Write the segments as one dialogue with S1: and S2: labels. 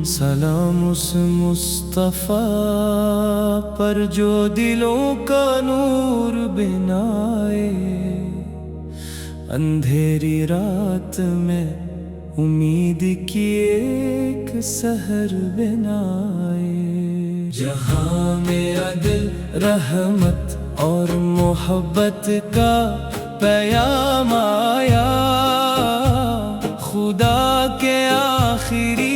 S1: سلام اس مصطفیٰ پر جو دلوں کا نور بنائے، اندھیری رات میں امید کی ایک سحر بنائے۔ جہاں میں عدل، رحمت اور محبت کا پیام آیا، خدا کے آخری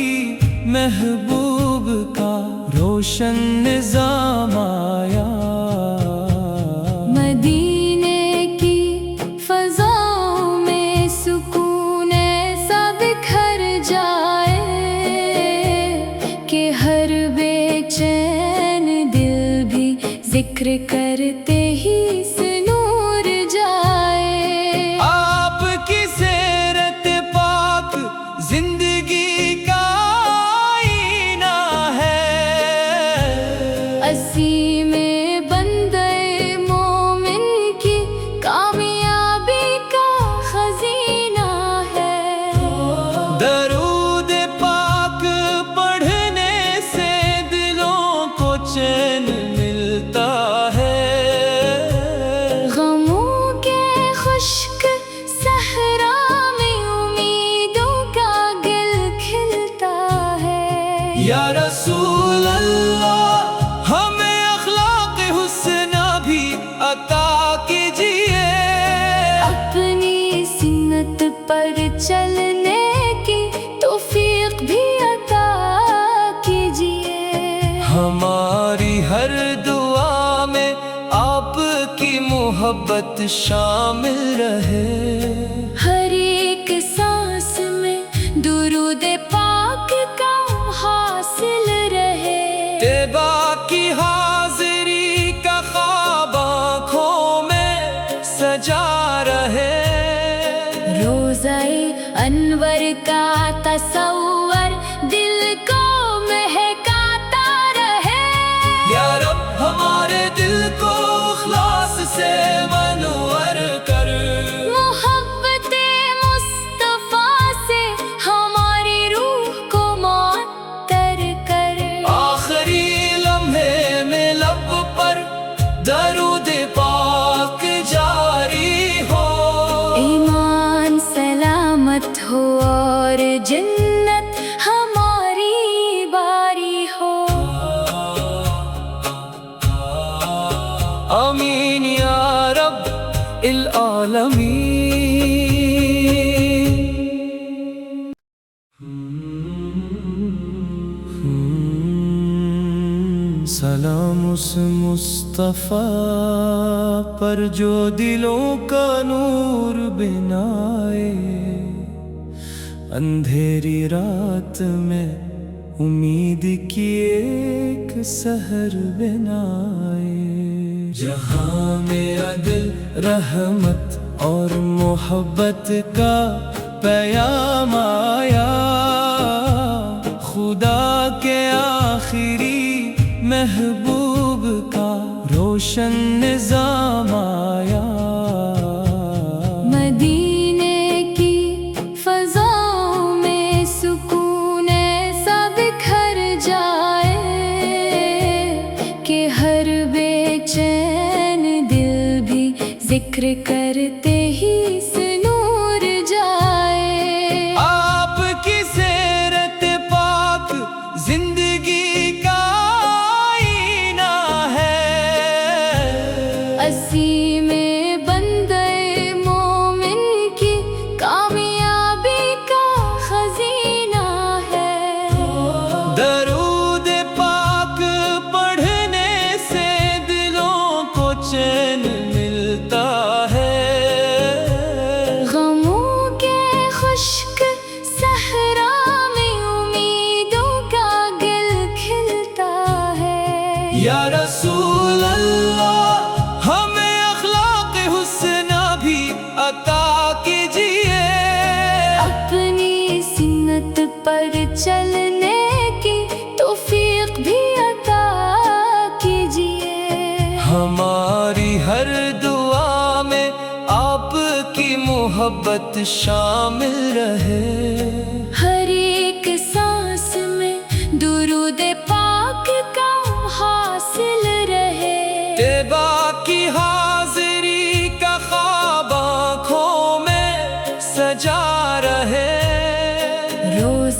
S1: محبوب کا روشن نظام آیا۔
S2: مدینے کی فضاؤں میں سکون ایسا بکھر جائے کہ ہر بے چین دل بھی ذکر کرتے ہی اس نور جائے۔
S1: آپ کی سیرت پاک زندگی کا
S2: میں بندے مومن کی کامیابی کا خزینہ ہے۔
S1: درود پاک پڑھنے سے دلوں کو چین ملتا ہے،
S2: غموں کے خشک صحرا میں امیدوں کا گل کھلتا ہے۔
S1: یا رسول اللہ عطا کیجیے،
S2: اپنی سنت پر چلنے کی توفیق بھی عطا کیجیے۔
S1: ہماری ہر دعا میں آپ کی محبت شامل رہے،
S2: ہر ایک سانس میں درود پاک کا حاصل رہے۔
S1: طیبہ کی حاضری کا خواب آنکھوں میں سجا رہے،
S2: روضہ انور کا تصور دل کو مہکاتا رہے۔
S1: یا رب ہمارے دل کو اخلاص سے منور کر،
S2: محبت مصطفیٰ سے ہماری روح کو معطر کر۔
S1: آخری لمحے میں لب پر درود پاک جاری ہو،
S2: ایمان سلامت ہو اور جنت ہماری باری ہو۔
S1: آمین یا رب العالمین۔ سلام اس مصطفیٰ پر جو دلوں کا نور بنائے، اندھیری رات میں امید کی ایک سحر بنائے۔ جہاں میں عدل، رحمت اور محبت کا پیام آیا، خدا کے آخری محبوب کا روشن نظام آیا۔
S2: مدینے کی فضاؤں میں سکون ایسا بکھر جائے کہ ہر بے چین دل بھی ذکر کرتے ہی اس نور جائے۔
S1: آپ کی سیرت پاک زندگی کا
S2: میں بندے مومن کی کامیابی کا خزینہ ہے۔
S1: درود پاک پڑھنے سے دلوں کو چین ملتا ہے،
S2: غموں کے خشک صحرا میں امیدوں کا گل کھلتا ہے۔
S1: یا رسول اللہ عطا کیجیے،
S2: اپنی سنت پر چلنے کی توفیق بھی عطا کیجیے۔
S1: ہماری ہر دعا میں آپ کی محبت شامل رہے،
S2: ہر ایک سانس میں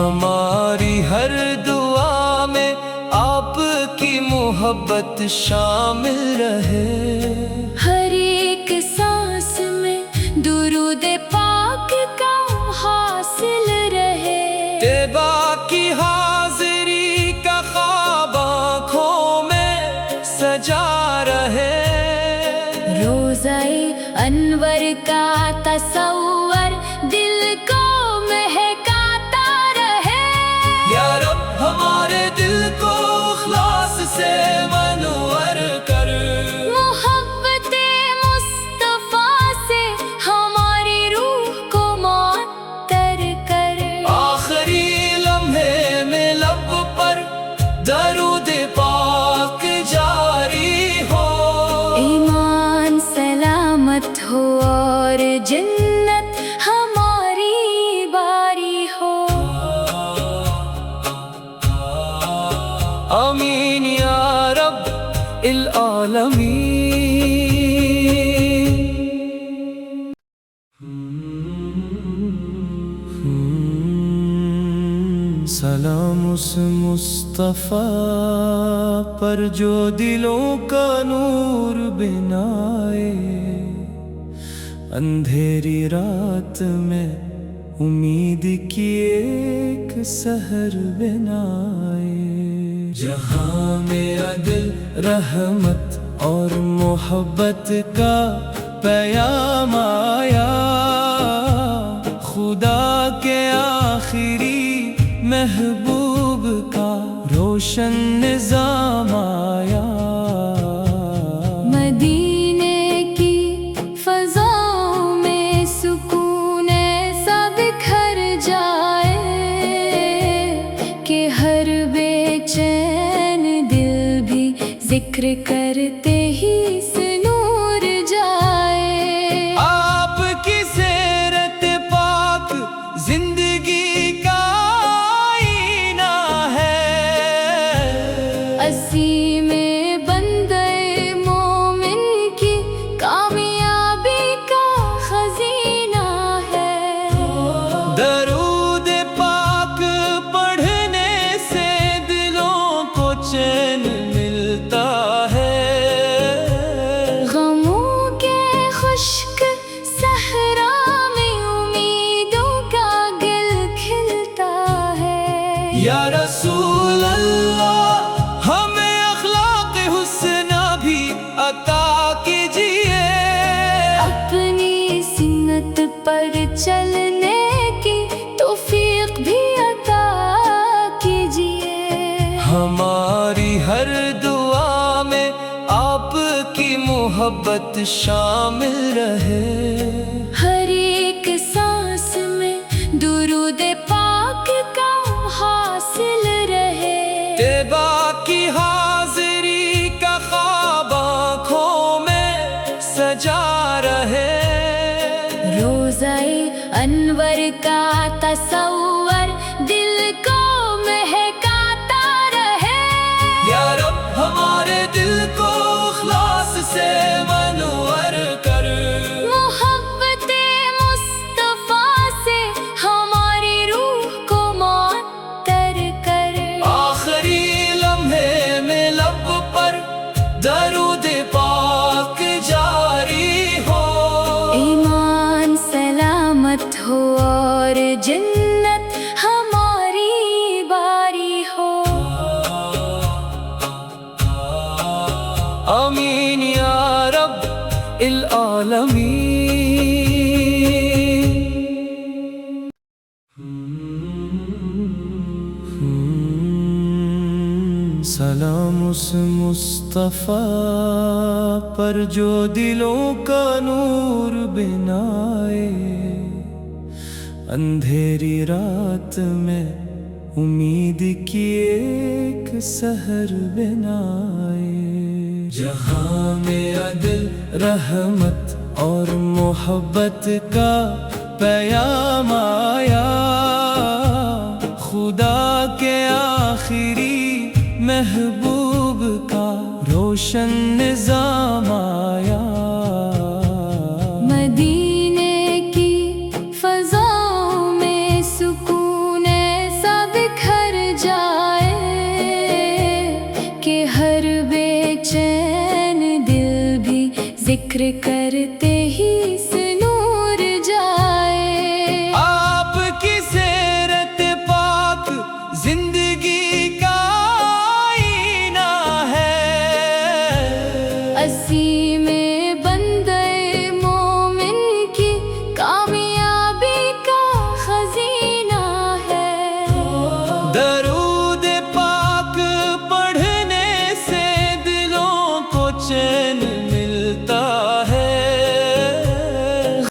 S1: ہماری ہر دعا میں آپ کی محبت شامل رہے،
S2: ہر ایک سانس میں درود پاک کا حاصل رہے،
S1: طیبہ کی حاضری کا خواب آنکھوں میں سجا رہے،
S2: روضہ انور کا تصور دل کو مہکاتا رہے،
S1: یا رب ہمارے دل کو اخلاص سے منور کر،
S2: محبت مصطفیٰ سے ہماری روح کو معطر کر،
S1: آخری لمحے میں لب پر درود پاک جاری ہو،
S2: ایمان سلامت ہو اور جنت ہماری باری ہو،
S1: آمین یا رب العالمین۔ سلام اس مصطفیٰ پر جو دلوں کا نور بنائے، اندھیری رات میں امید کی ایک سحر بنائے، جہاں میں عدل رحمت اور محبت کا پیام آیا، خدا کے آخری محبوب کا روشن نظام آیا،
S2: مدینے کی فضاؤں میں سکون ایسا بکھر جائے کہ ہر بے چین دل بھی ذکر کرتے ہی سنور جائے،
S1: آپ کی سیرت پاک زندگی کا آئینہ ہے،
S2: اسی میں بندے مومن کی کامیابی کا خزینہ ہے،
S1: درود پاک پڑھنے سے دلوں کو چین ملتا ہے،
S2: غموں کے خشک صحرا میں امیدوں کا گل کھلتا ہے،
S1: یا رسول اللہ ہمیں اخلاق حسنہ بھی عطا کیجیے،
S2: اپنی سنت پر چلنے کی توفیق بھی عطا کیجیے،
S1: ہماری ہر دعا میں آپ کی محبت شامل رہے،
S2: ہر ایک سانس میں درود پاک کا حاصل رہے،
S1: طیبہ کی حاضری کا خواب آنکھوں میں سجا رہے،
S2: روضہ انور کا تصور دل کو مہکاتا رہے،
S1: یا رب ہمارے دل کو اخلاص سے منور کر،
S2: محبت مصطفیٰ سے ہماری روح کو معطر کر،
S1: آخری لمحے میں لب پر درود پاک جاری ہو،
S2: ایمان سلامت ہو اور جنت ہماری باری ہو،
S1: آمین یا رب العالمین۔ سلام اس مصطفیٰ پر جو دلوں کا نور بنائے، اندھیری رات میں امید کی ایک سحر بنائے، جہاں میں عدل رحمت اور محبت کا پیام آیا، خدا کے آخری محبوب کا روشن نظام آیا،
S2: مدینے کی فضاؤں میں سکون ایسا ذکر کرتے ہی سے نور جائے.
S1: آپ کی سیرت پاک زندگی کا آئینہ ہے.
S2: اسی میں بندے مومن کی کامیابی کا خزینہ ہے.
S1: در